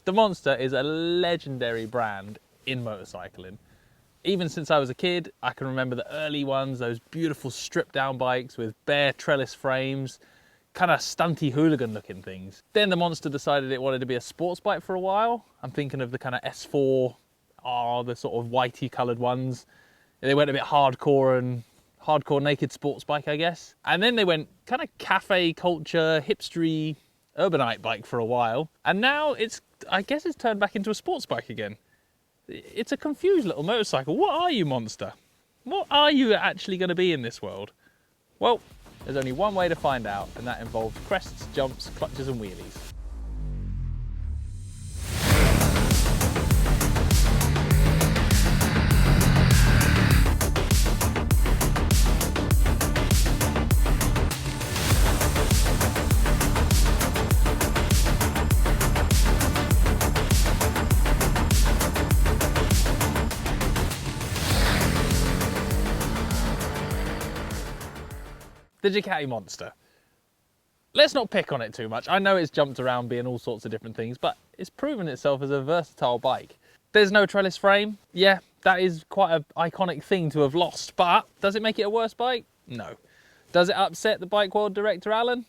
The Monster is a legendary brand in motorcycling. Even since I was a kid, I can remember the early ones, those beautiful stripped down bikes with bare trellis frames, kind of stunty hooligan looking things. Then the Monster decided it wanted to be a sports bike for a while. I'm thinking of the kind of S4, the sort of whitey coloured ones. They went a bit hardcore naked sports bike, I guess. And then they went kind of cafe culture, hipstery, urbanite bike for a while. And now I guess it's turned back into a sports bike again. It's a confused little motorcycle. What are you, Monster? What are you actually going to be in this world? Well, there's only one way to find out, and that involves crests, jumps, clutches and wheelies. The Ducati Monster. Let's not pick on it too much. I know it's jumped around being all sorts of different things, but it's proven itself as a versatile bike. There's no trellis frame. Yeah, that is quite an iconic thing to have lost, but does it make it a worse bike? No. Does it upset the bike world director, Alan?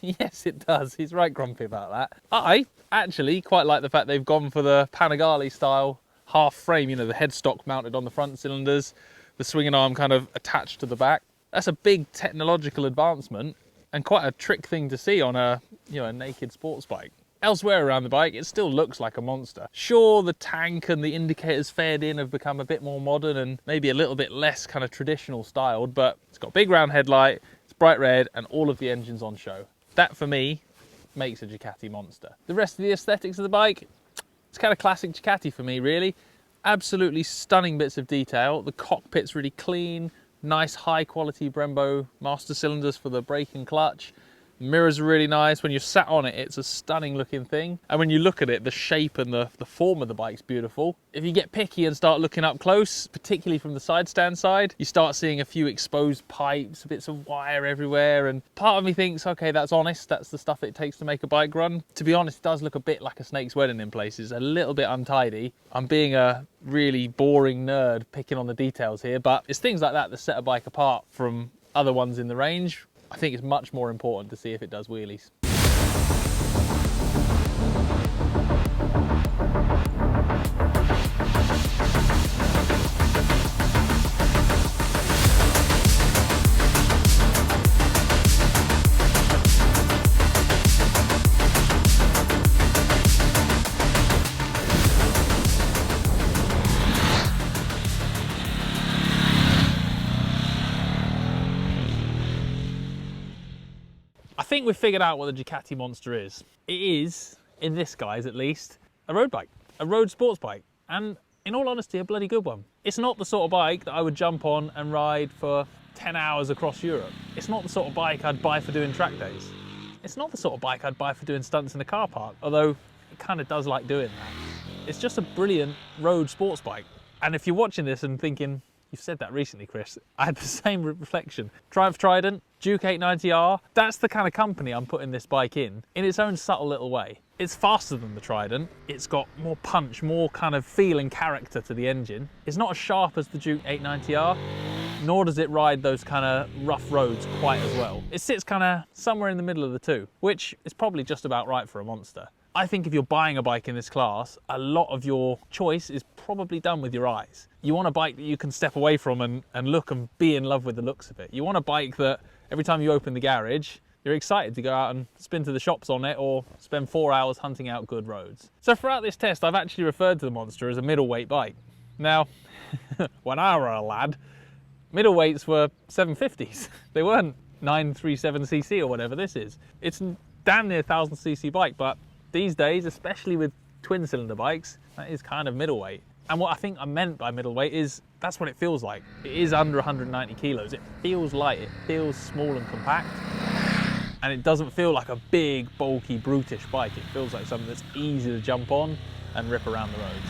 Yes, it does. He's right grumpy about that. I actually quite like the fact they've gone for the Panigale style half frame, you know, the headstock mounted on the front cylinders, the swinging arm kind of attached to the back. That's a big technological advancement and quite a trick thing to see on a naked sports bike. Elsewhere around the bike, it still looks like a Monster. Sure, the tank and the indicators fed in have become a bit more modern and maybe a little bit less kind of traditional styled, but it's got a big round headlight, it's bright red, and all of the engines on show. That, for me, makes a Ducati Monster. The rest of the aesthetics of the bike, it's kind of classic Ducati for me, really. Absolutely stunning bits of detail. The cockpit's really clean. Nice high quality Brembo master cylinders for the brake and clutch. Mirrors are really nice. When you're sat on it, it's a stunning looking thing. And when you look at it, the shape and the form of the bike's beautiful. If you get picky and start looking up close, particularly from the side stand side, you start seeing a few exposed pipes, bits of wire everywhere. And part of me thinks, okay, that's honest. That's the stuff it takes to make a bike run. To be honest, it does look a bit like a snake's wedding in places, a little bit untidy. I'm being a really boring nerd picking on the details here, but it's things like that that set a bike apart from other ones in the range. I think it's much more important to see if it does wheelies. I think we've figured out what the Ducati Monster is. It is, in this guise at least, a road bike, a road sports bike, and in all honesty, a bloody good one. It's not the sort of bike that I would jump on and ride for 10 hours across Europe. It's not the sort of bike I'd buy for doing track days. It's not the sort of bike I'd buy for doing stunts in a car park, although it kind of does like doing that. It's just a brilliant road sports bike. And if you're watching this and thinking, you've said that recently, Chris, I had the same reflection. Triumph Trident, Duke 890R, that's the kind of company I'm putting this bike in its own subtle little way. It's faster than the Trident, it's got more punch, more kind of feel and character to the engine. It's not as sharp as the Duke 890R, nor does it ride those kind of rough roads quite as well. It sits kind of somewhere in the middle of the two, which is probably just about right for a Monster. I think if you're buying a bike in this class, a lot of your choice is probably done with your eyes. You want a bike that you can step away from and look and be in love with the looks of it. You want a bike that every time you open the garage, you're excited to go out and spin to the shops on it or spend 4 hours hunting out good roads. So throughout this test, I've actually referred to the Monster as a middleweight bike. Now, when I were a lad, middleweights were 750s. They weren't 937cc or whatever this is. It's damn near 1000cc bike, but these days, especially with twin cylinder bikes, that is kind of middleweight. And what I think I meant by middleweight is that's what it feels like. It is under 190 kilos. It feels light, it feels small and compact. And it doesn't feel like a big, bulky, brutish bike. It feels like something that's easy to jump on and rip around the roads.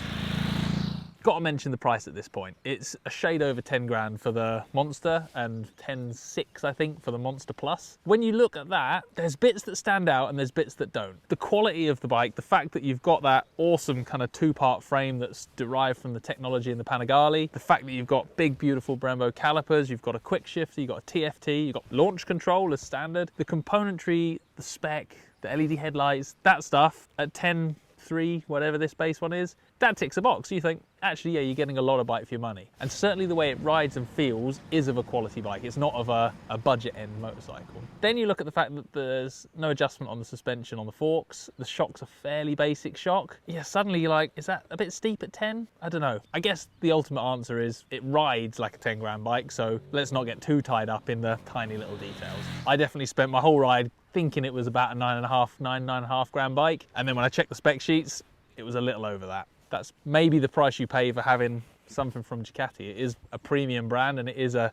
Got to mention the price at this point. It's a shade over 10 grand for the Monster and 10.6 I think for the Monster Plus. When you look at that, there's bits that stand out and there's bits that don't. The quality of the bike, the fact that you've got that awesome kind of two-part frame that's derived from the technology in the Panigale, the fact that you've got big beautiful Brembo calipers, you've got a quick shifter, you've got a TFT, you've got launch control as standard, the componentry, the spec, the LED headlights, that stuff at 10.3, whatever this base one is, that ticks a box. You think, actually, yeah, you're getting a lot of bike for your money. And certainly the way it rides and feels is of a quality bike. It's not of a budget end motorcycle. Then you look at the fact that there's no adjustment on the suspension on the forks. The shock's a fairly basic shock. Yeah, suddenly you're like, is that a bit steep at 10? I don't know. I guess the ultimate answer is it rides like a 10 grand bike, so let's not get too tied up in the tiny little details. I definitely spent my whole ride thinking it was about a 9.5 grand bike. And then when I checked the spec sheets, it was a little over that. That's maybe the price you pay for having something from Ducati. It is a premium brand and it is a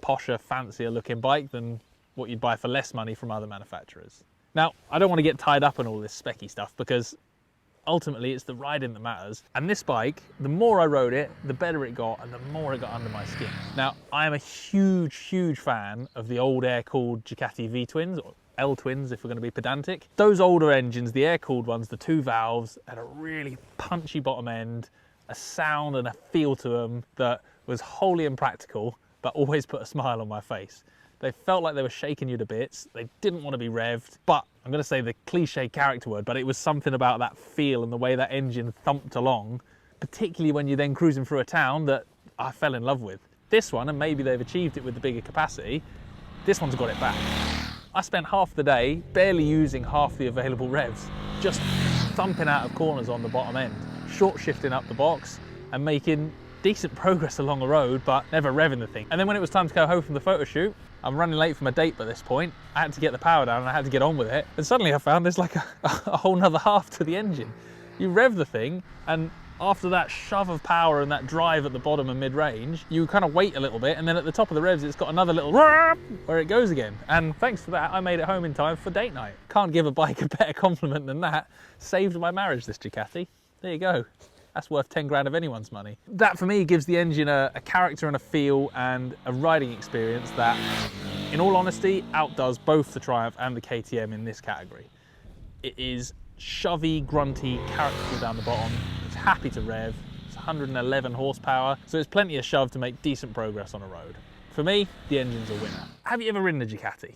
posher, fancier looking bike than what you'd buy for less money from other manufacturers. Now, I don't want to get tied up in all this specky stuff because ultimately it's the riding that matters. And this bike, the more I rode it, the better it got and the more it got under my skin. Now, I am a huge, huge fan of the old air-cooled Ducati V-twins, or L-twins if we're going to be pedantic. Those older engines, the air-cooled ones, the two valves, had a really punchy bottom end, a sound and a feel to them that was wholly impractical, but always put a smile on my face. They felt like they were shaking you to bits. They didn't want to be revved, but I'm going to say the cliche character word, but it was something about that feel and the way that engine thumped along, particularly when you're then cruising through a town, that I fell in love with. This one, and maybe they've achieved it with the bigger capacity, this one's got it back. I spent half the day barely using half the available revs, just thumping out of corners on the bottom end, short shifting up the box and making decent progress along the road, but never revving the thing. And then when it was time to go home from the photo shoot, I'm running late for my date by this point. I had to get the power down and I had to get on with it. And suddenly I found there's like a whole nother half to the engine. You rev the thing and after that shove of power and that drive at the bottom and mid-range, you kind of wait a little bit and then at the top of the revs it's got another little where it goes again. And thanks to that I made it home in time for date night. Can't give a bike a better compliment than that. Saved my marriage, this Ducati. There you go. That's worth 10 grand of anyone's money. That for me gives the engine a character and a feel and a riding experience that, in all honesty, outdoes both the Triumph and the KTM in this category. It is shovey, grunty, characterful down the bottom. It's happy to rev. It's 111 horsepower, so there's plenty of shove to make decent progress on a road. For me, the engine's a winner. Have you ever ridden a Ducati?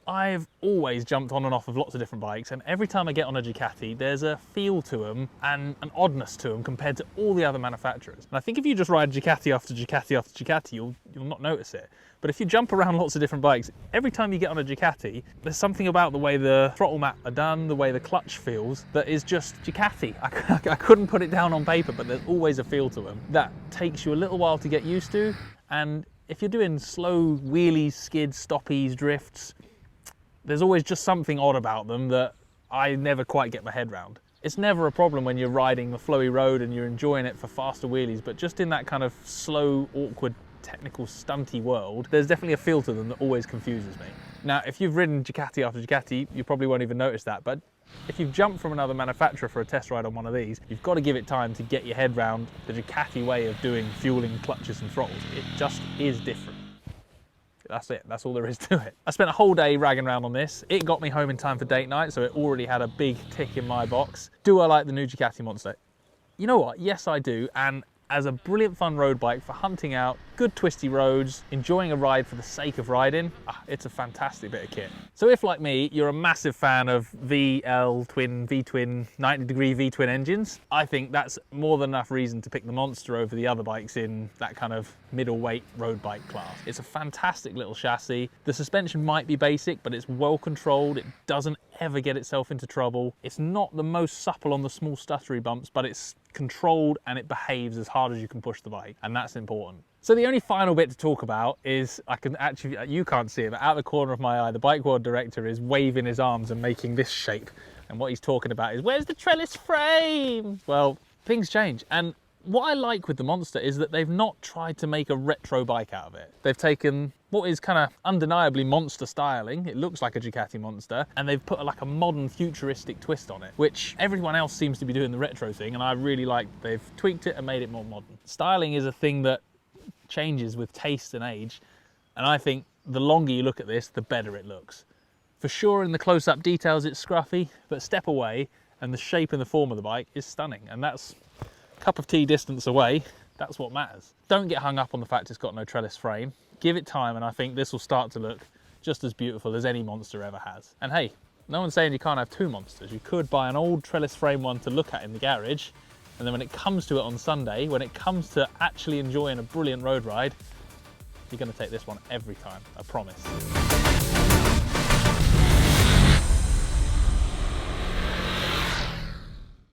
I've always jumped on and off of lots of different bikes, and every time I get on a Ducati, there's a feel to them and an oddness to them compared to all the other manufacturers. And I think if you just ride Ducati after Ducati after Ducati, you'll not notice it. But if you jump around lots of different bikes, every time you get on a Ducati, there's something about the way the throttle map are done, the way the clutch feels, that is just Ducati. I couldn't put it down on paper, but there's always a feel to them that takes you a little while to get used to. And if you're doing slow wheelies, skids, stoppies, drifts, there's always just something odd about them that I never quite get my head round. It's never a problem when you're riding the flowy road and you're enjoying it for faster wheelies, but just in that kind of slow, awkward, technical, stunty world, there's definitely a feel to them that always confuses me. Now, if you've ridden Ducati after Ducati, you probably won't even notice that, but if you've jumped from another manufacturer for a test ride on one of these, you've got to give it time to get your head round the Ducati way of doing fueling, clutches and throttles. It just is different. That's it, that's all there is to it. I spent a whole day ragging around on this. It got me home in time for date night, so it already had a big tick in my box. Do I like the new Ducati Monster? You know what, yes I do, and as a brilliant fun road bike for hunting out good twisty roads, enjoying a ride for the sake of riding, it's a fantastic bit of kit. So if, like me, you're a massive fan of VL twin, V-twin, 90-degree V-twin engines, I think that's more than enough reason to pick the Monster over the other bikes in that kind of middleweight road bike class. It's a fantastic little chassis. The suspension might be basic, but it's well controlled. It doesn't ever get itself into trouble. It's not the most supple on the small stuttery bumps, but it's controlled and it behaves as hard as you can push the bike, and that's important. So the only final bit to talk about is, you can't see it, but out the corner of my eye, the Bike World director is waving his arms and making this shape. And what he's talking about is, where's the trellis frame? Well, things change. And what I like with the Monster is that they've not tried to make a retro bike out of it. They've taken what is kind of undeniably Monster styling. It looks like a Ducati Monster, and they've put like a modern futuristic twist on it, which everyone else seems to be doing the retro thing, and I really like they've tweaked it and made it more modern. Styling is a thing that changes with taste and age, and I think the longer you look at this, the better it looks. For sure, in the close-up details, it's scruffy, but step away, and the shape and the form of the bike is stunning, and that's a cup of tea distance away. That's what matters. Don't get hung up on the fact it's got no trellis frame. Give it time, and I think this will start to look just as beautiful as any Monster ever has. And hey, no one's saying you can't have two Monsters. You could buy an old trellis frame one to look at in the garage, and then when it comes to it on Sunday, when it comes to actually enjoying a brilliant road ride, you're going to take this one every time, I promise.